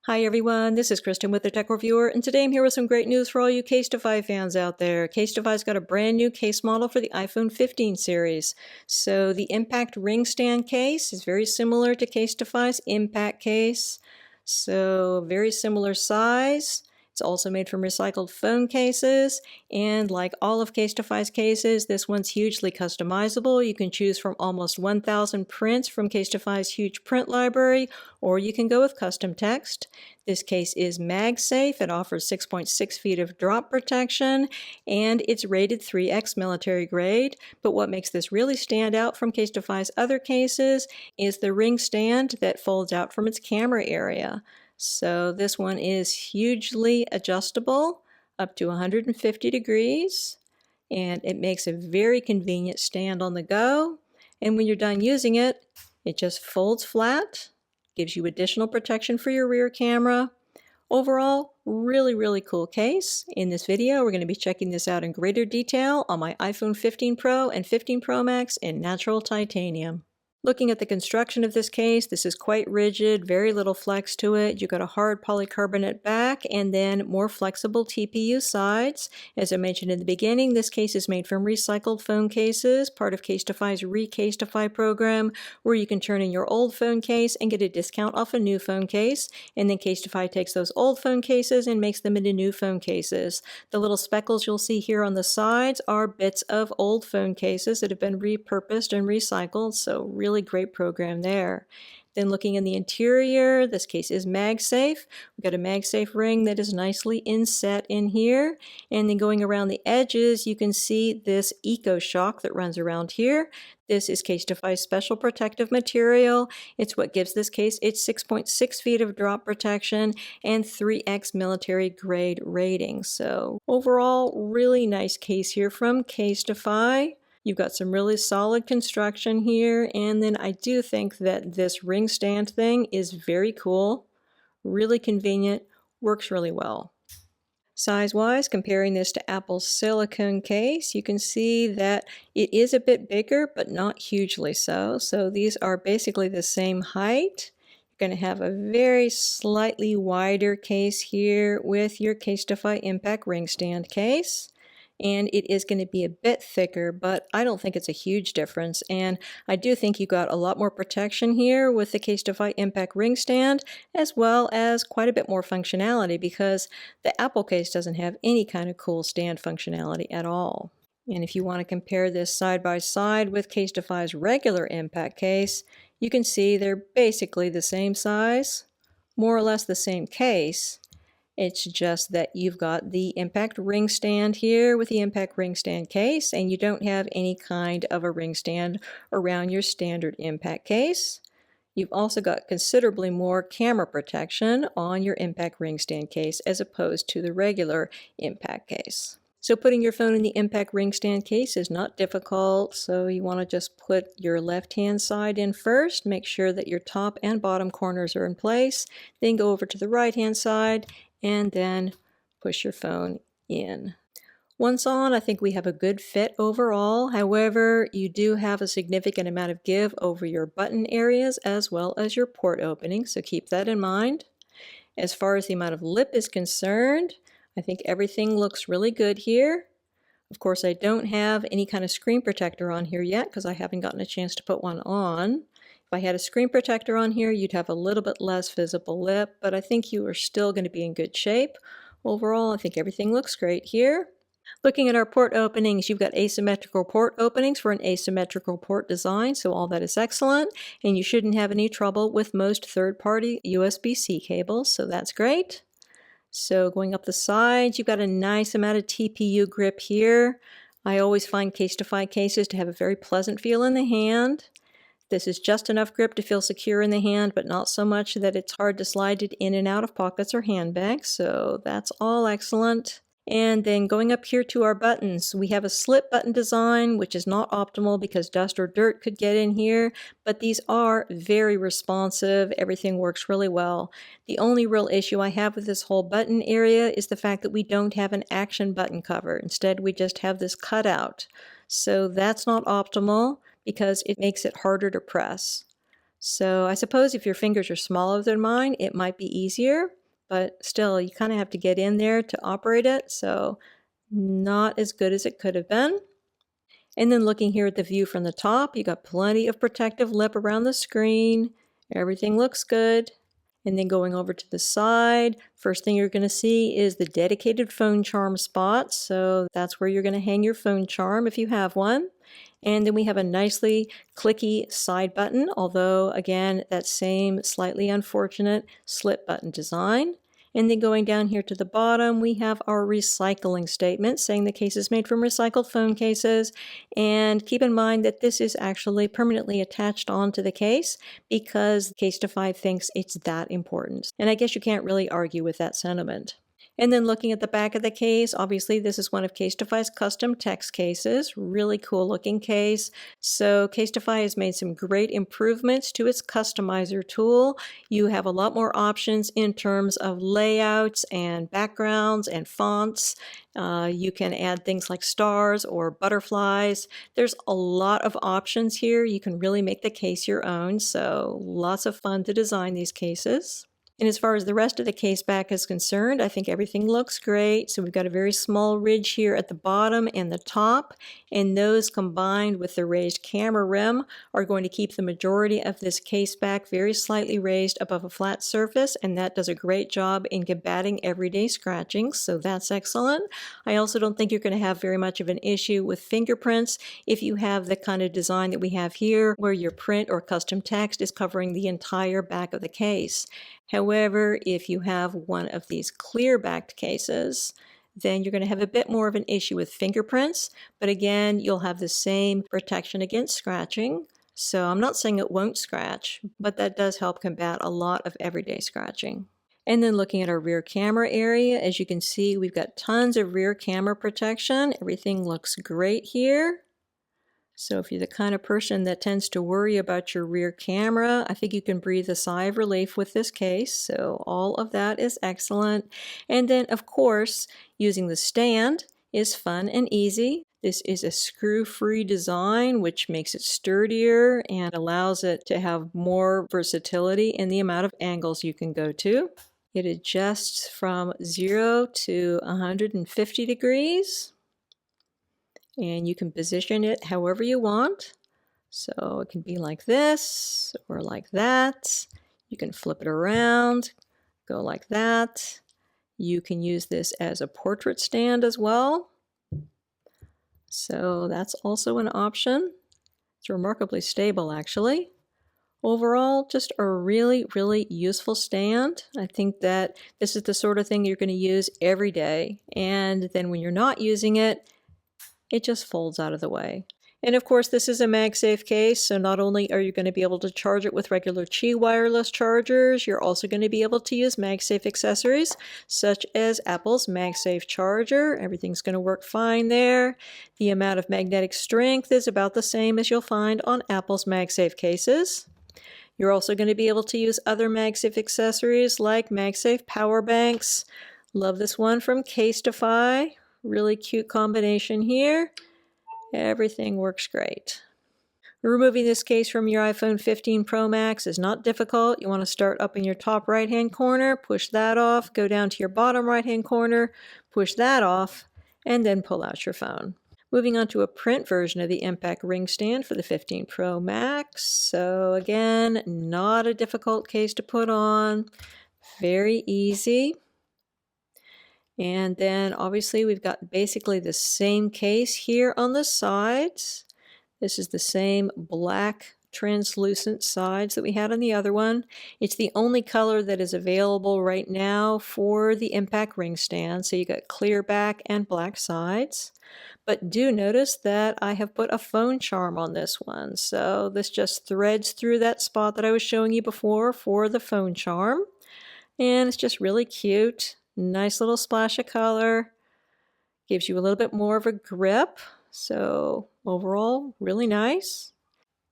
Hi everyone, this is Kristen with the Tech Reviewer, and today I'm here with some great news for all you CASETiFY fans out there. CASETiFY's got a brand new case model for the iPhone 15 series. So the Impact Ring Stand case is very similar to CASETiFY's Impact Case. So very similar size. It's also made from recycled phone cases, and like all of CASETiFY's cases, this one's hugely customizable. You can choose from almost 1,000 prints from CASETiFY's huge print library, or you can go with custom text. This case is MagSafe. It offers 6.6 feet of drop protection, and it's rated 3X military grade. But what makes this really stand out from CASETiFY's other cases is the ring stand that folds out from its camera area. So this one is hugely adjustable up to 150 degrees, and it makes a very convenient stand on the go. And when you're done using it, it just folds flat, gives you additional protection for your rear camera. Overall, really cool case. In this video, we're going to be checking this out in greater detail on my iPhone 15 Pro and 15 Pro Max in natural titanium. Looking at the construction of this case, this is quite rigid, very little flex to it. You've got a hard polycarbonate back and then more flexible TPU sides. As I mentioned in the beginning, this case is made from recycled phone cases, part of CASETiFY's ReCasetify program, where you can turn in your old phone case and get a discount off a new phone case. And then CASETiFY takes those old phone cases and makes them into new phone cases. The little speckles you'll see here on the sides are bits of old phone cases that have been repurposed and recycled, so really great program there. Then looking in the interior, this case is MagSafe. We've got a MagSafe ring that is nicely inset in here. And then going around the edges, you can see this Eco Shock that runs around here. This is CASETiFY's special protective material. It's what gives this case its 6.6 feet of drop protection and 3X military grade rating. So overall, really nice case here from CASETiFY. You've got some really solid construction here, and then I do think that this ring stand thing is very cool, really convenient, works really well. Size-wise, comparing this to Apple's Silicone Case, you can see that it is a bit bigger, but not hugely so. So these are basically the same height. You're going to have a very slightly wider case here with your CASETiFY Impact Ring Stand case. And it is going to be a bit thicker, but I don't think it's a huge difference. And I do think you got a lot more protection here with the CASETiFY Impact Ring Stand, as well as quite a bit more functionality, because the Apple case doesn't have any kind of cool stand functionality at all. And if you want to compare this side by side with CASETiFY's regular Impact case, you can see they're basically the same size, more or less the same case. It's just that you've got the Impact Ring Stand here with the Impact Ring Stand case, and you don't have any kind of a ring stand around your standard Impact case. You've also got considerably more camera protection on your Impact Ring Stand case as opposed to the regular Impact case. So putting your phone in the Impact Ring Stand case is not difficult, so you want to just put your left-hand side in first, make sure that your top and bottom corners are in place, then go over to the right-hand side, and then push your phone in. Once on, I think we have a good fit overall. However, you do have a significant amount of give over your button areas as well as your port openings, so keep that in mind. As far as the amount of lip is concerned, I think everything looks really good here. Of course, I don't have any kind of screen protector on here yet because I haven't gotten a chance to put one on. If I had a screen protector on here, you'd have a little bit less visible lip, but I think you are still going to be in good shape. Overall, I think everything looks great here. Looking at our port openings, you've got asymmetrical port openings for an asymmetrical port design, so all that is excellent, and you shouldn't have any trouble with most third-party USB-C cables, so that's great. So going up the sides, you've got a nice amount of TPU grip here. I always find CASETiFY cases to have a very pleasant feel in the hand. This is just enough grip to feel secure in the hand, but not so much that it's hard to slide it in and out of pockets or handbags, so that's all excellent. And then going up here to our buttons, we have a slit button design, which is not optimal because dust or dirt could get in here, but these are very responsive. Everything works really well. The only real issue I have with this whole button area is the fact that we don't have an action button cover. Instead, we just have this cutout. So that's not optimal because it makes it harder to press. So I suppose if your fingers are smaller than mine, it might be easier, but still, you kind of have to get in there to operate it, so not as good as it could have been. And then looking here at the view from the top, you got plenty of protective lip around the screen. Everything looks good. And then going over to the side, first thing you're going to see is the dedicated phone charm spot. So that's where you're going to hang your phone charm if you have one. And then we have a nicely clicky side button, although again, that same slightly unfortunate slip button design. And then going down here to the bottom, we have our recycling statement saying the case is made from recycled phone cases. And keep in mind that this is actually permanently attached onto the case because CASETiFY thinks it's that important. And I guess you can't really argue with that sentiment. And then looking at the back of the case, obviously this is one of CASETiFY's custom text cases. Really cool looking case. So CASETiFY has made some great improvements to its customizer tool. You have a lot more options in terms of layouts and backgrounds and fonts. You can add things like stars or butterflies. There's a lot of options here. You can really make the case your own. So lots of fun to design these cases. And as far as the rest of the case back is concerned, I think everything looks great. So we've got a very small ridge here at the bottom and the top, and those combined with the raised camera rim are going to keep the majority of this case back very slightly raised above a flat surface, and that does a great job in combating everyday scratching, so that's excellent. I also don't think you're going to have very much of an issue with fingerprints if you have the kind of design that we have here, where your print or custom text is covering the entire back of the case. However, if you have one of these clear-backed cases, then you're going to have a bit more of an issue with fingerprints, but again, you'll have the same protection against scratching. So I'm not saying it won't scratch, but that does help combat a lot of everyday scratching. And then looking at our rear camera area, as you can see, we've got tons of rear camera protection. Everything looks great here. So if you're the kind of person that tends to worry about your rear camera, I think you can breathe a sigh of relief with this case. So all of that is excellent. And then, of course, using the stand is fun and easy. This is a screw-free design, which makes it sturdier and allows it to have more versatility in the amount of angles you can go to. It adjusts from 0 to 150 degrees. And you can position it however you want. So it can be like this or like that. You can flip it around, go like that. You can use this as a portrait stand as well. So that's also an option. It's remarkably stable actually. Overall, just a really, really useful stand. I think that this is the sort of thing you're going to use every day. And then when you're not using it, it just folds out of the way. And of course, this is a MagSafe case, so not only are you going to be able to charge it with regular Qi wireless chargers, you're also going to be able to use MagSafe accessories, such as Apple's MagSafe charger. Everything's going to work fine there. The amount of magnetic strength is about the same as you'll find on Apple's MagSafe cases. You're also going to be able to use other MagSafe accessories like MagSafe power banks. Love this one from CASETiFY. Really cute combination here. Everything works great. Removing this case from your iPhone 15 Pro Max is not difficult. You want to start up in your top right-hand corner, push that off, go down to your bottom right-hand corner, push that off, and then pull out your phone. Moving on to a print version of the Impact Ring Stand for the 15 Pro Max. So again, not a difficult case to put on. Very easy. And then obviously we've got basically the same case here on the sides. This is the same black translucent sides that we had on the other one. It's the only color that is available right now for the Impact Ring Stand. So you got clear back and black sides. But do notice that I have put a phone charm on this one. So this just threads through that spot that I was showing you before for the phone charm. And it's just really cute. Nice little splash of color. Gives you a little bit more of a grip. So overall, really nice.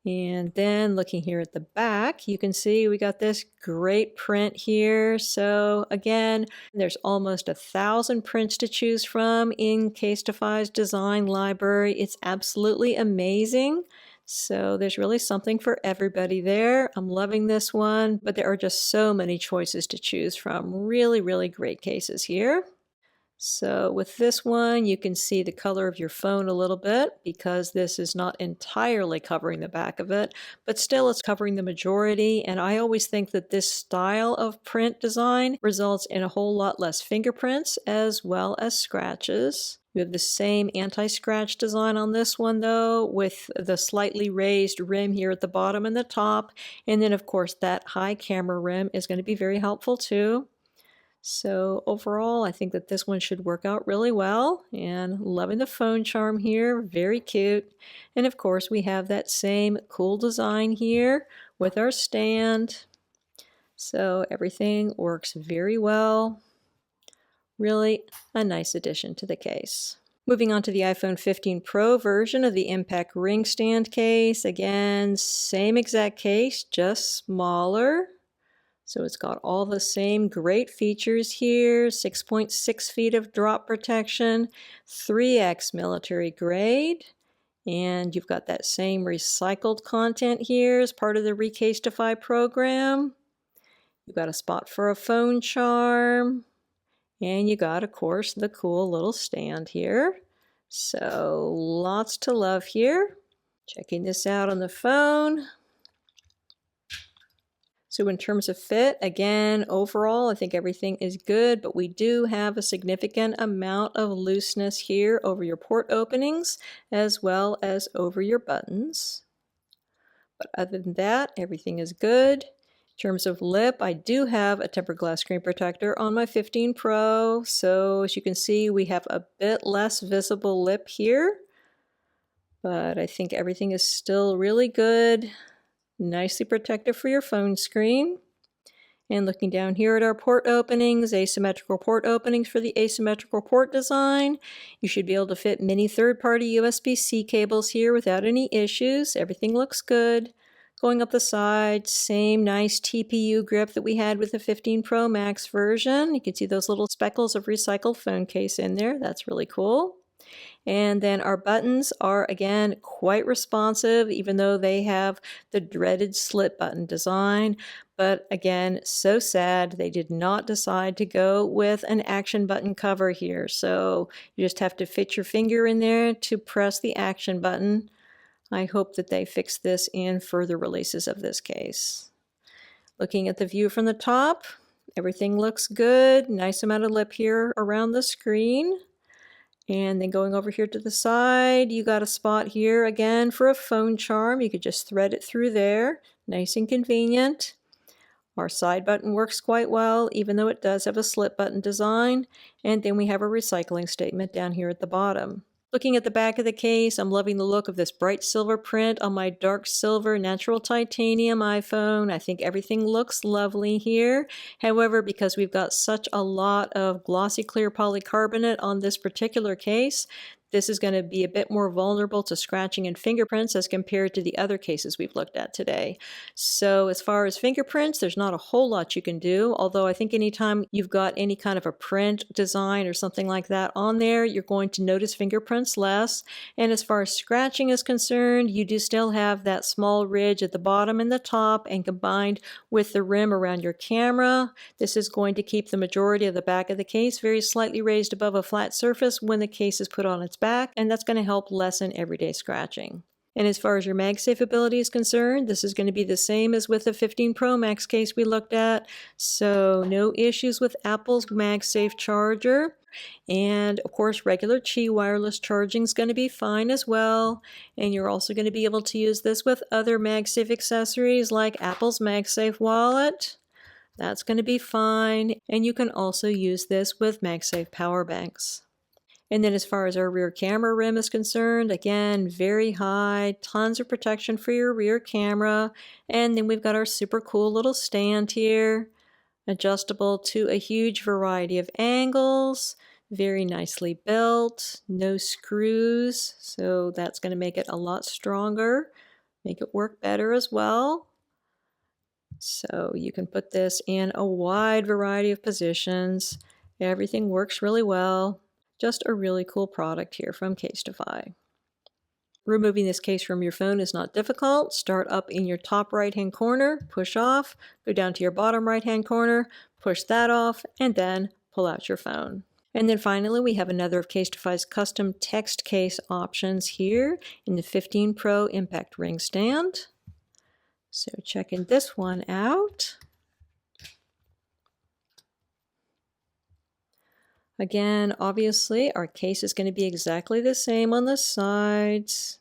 And then looking here at the back, you can see we got this great print here. So again, there's almost 1,000 prints to choose from in CASETiFY's design library. It's absolutely amazing. So there's really something for everybody there. I'm loving this one, but there are just so many choices to choose from. Really, really great cases here. So with this one, you can see the color of your phone a little bit because this is not entirely covering the back of it, but still it's covering the majority. And I always think that this style of print design results in a whole lot less fingerprints as well as scratches. We have the same anti-scratch design on this one though, with the slightly raised rim here at the bottom and the top. And then of course that high camera rim is going to be very helpful too. So overall, I think that this one should work out really well, and loving the phone charm here, very cute. And of course, we have that same cool design here with our stand. So everything works very well. Really a nice addition to the case. Moving on to the iPhone 15 Pro version of the Impact Ring Stand case. Again, same exact case, just smaller. So it's got all the same great features here, 6.6 feet of drop protection, 3x military grade, and you've got that same recycled content here as part of the CASETiFY program. You've got a spot for a phone charm, and you got, of course, the cool little stand here. So lots to love here. Checking this out on the phone. So in terms of fit, again, overall, I think everything is good, but we do have a significant amount of looseness here over your port openings, as well as over your buttons. But other than that, everything is good. In terms of lip, I do have a tempered glass screen protector on my 15 Pro, so as you can see, we have a bit less visible lip here, but I think everything is still really good. Nicely protected for your phone screen. And looking down here at our port openings, asymmetrical port openings for the asymmetrical port design. You should be able to fit many third-party USB-C cables here without any issues. Everything looks good. Going up the side, same nice TPU grip that we had with the 15 Pro Max version. You can see those little speckles of recycled phone case in there. That's really cool. And then our buttons are, again, quite responsive, even though they have the dreaded slit button design. But again, so sad they did not decide to go with an action button cover here. So you just have to fit your finger in there to press the action button. I hope that they fix this in further releases of this case. Looking at the view from the top, everything looks good. Nice amount of lip here around the screen. And then going over here to the side, you got a spot here again for a phone charm. You could just thread it through there. Nice and convenient. Our side button works quite well, even though it does have a slit button design. And then we have a recycling statement down here at the bottom. Looking at the back of the case, I'm loving the look of this bright silver print on my dark silver natural titanium iPhone. I think everything looks lovely here. However, because we've got such a lot of glossy clear polycarbonate on this particular case, this is going to be a bit more vulnerable to scratching and fingerprints as compared to the other cases we've looked at today. So as far as fingerprints, there's not a whole lot you can do, although I think anytime you've got any kind of a print design or something like that on there, you're going to notice fingerprints less. And as far as scratching is concerned, you do still have that small ridge at the bottom and the top, and combined with the rim around your camera, this is going to keep the majority of the back of the case very slightly raised above a flat surface when the case is put on its back, and that's going to help lessen everyday scratching. And as far as your MagSafe ability is concerned, this is going to be the same as with the 15 Pro Max case we looked at, so no issues with Apple's MagSafe charger. And of course, regular Qi wireless charging is going to be fine as well. And you're also going to be able to use this with other MagSafe accessories like Apple's MagSafe wallet. That's going to be fine. And you can also use this with MagSafe power banks. And then as far as our rear camera rim is concerned, again, very high, tons of protection for your rear camera. And then we've got our super cool little stand here, adjustable to a huge variety of angles, very nicely built, no screws, so that's going to make it a lot stronger, make it work better as well. So you can put this in a wide variety of positions. Everything works really well. Just a really cool product here from CASETiFY. Removing this case from your phone is not difficult. Start up in your top right-hand corner, push off, go down to your bottom right-hand corner, push that off, and then pull out your phone. And then finally, we have another of CASETiFY's custom text case options here in the 15 Pro Impact Ring Stand. So checking this one out. Again, obviously, our case is going to be exactly the same on the sides.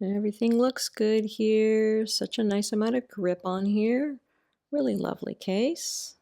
Everything looks good here. Such a nice amount of grip on here. Really lovely case.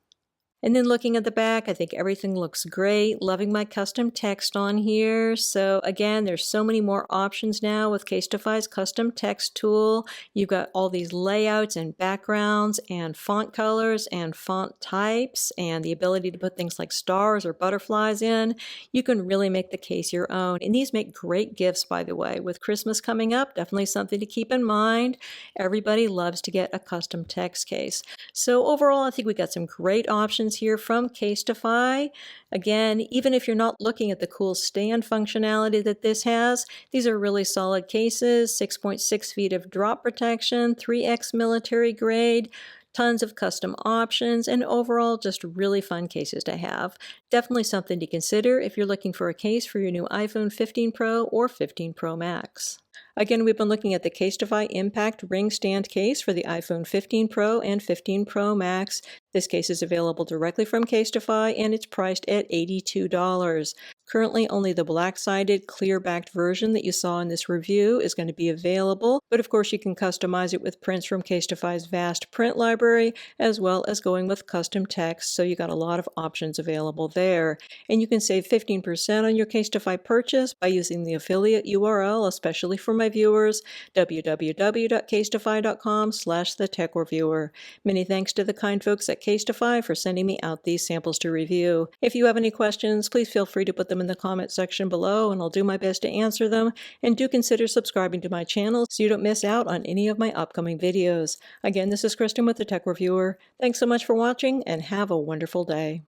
And then looking at the back, I think everything looks great. Loving my custom text on here. So again, there's so many more options now with CASETiFY's custom text tool. You've got all these layouts and backgrounds and font colors and font types and the ability to put things like stars or butterflies in. You can really make the case your own. And these make great gifts, by the way. With Christmas coming up, definitely something to keep in mind. Everybody loves to get a custom text case. So overall, I think we got some great options here from CASETiFY. Again, even if you're not looking at the cool stand functionality that this has, these are really solid cases, 6.6 feet of drop protection, 3X military grade, tons of custom options, and overall just really fun cases to have. Definitely something to consider if you're looking for a case for your new iPhone 15 Pro or 15 Pro Max. Again, we've been looking at the CASETiFY Impact Ring Stand case for the iPhone 15 Pro and 15 Pro Max. This case is available directly from CASETiFY and it's priced at $82. Currently, only the black-sided, clear-backed version that you saw in this review is going to be available, but of course you can customize it with prints from CASETiFY's vast print library, as well as going with custom text, so you got a lot of options available there. And you can save 15% on your CASETiFY purchase by using the affiliate URL, especially for my viewers, www.casetify.com/thetechreviewer. Many thanks to the kind folks at CASETiFY for sending me out these samples to review. If you have any questions, please feel free to put them in the comment section below and I'll do my best to answer them. And do consider subscribing to my channel so you don't miss out on any of my upcoming videos. Again, this is Kristen with the Tech Reviewer. Thanks so much for watching and have a wonderful day.